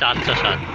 707۔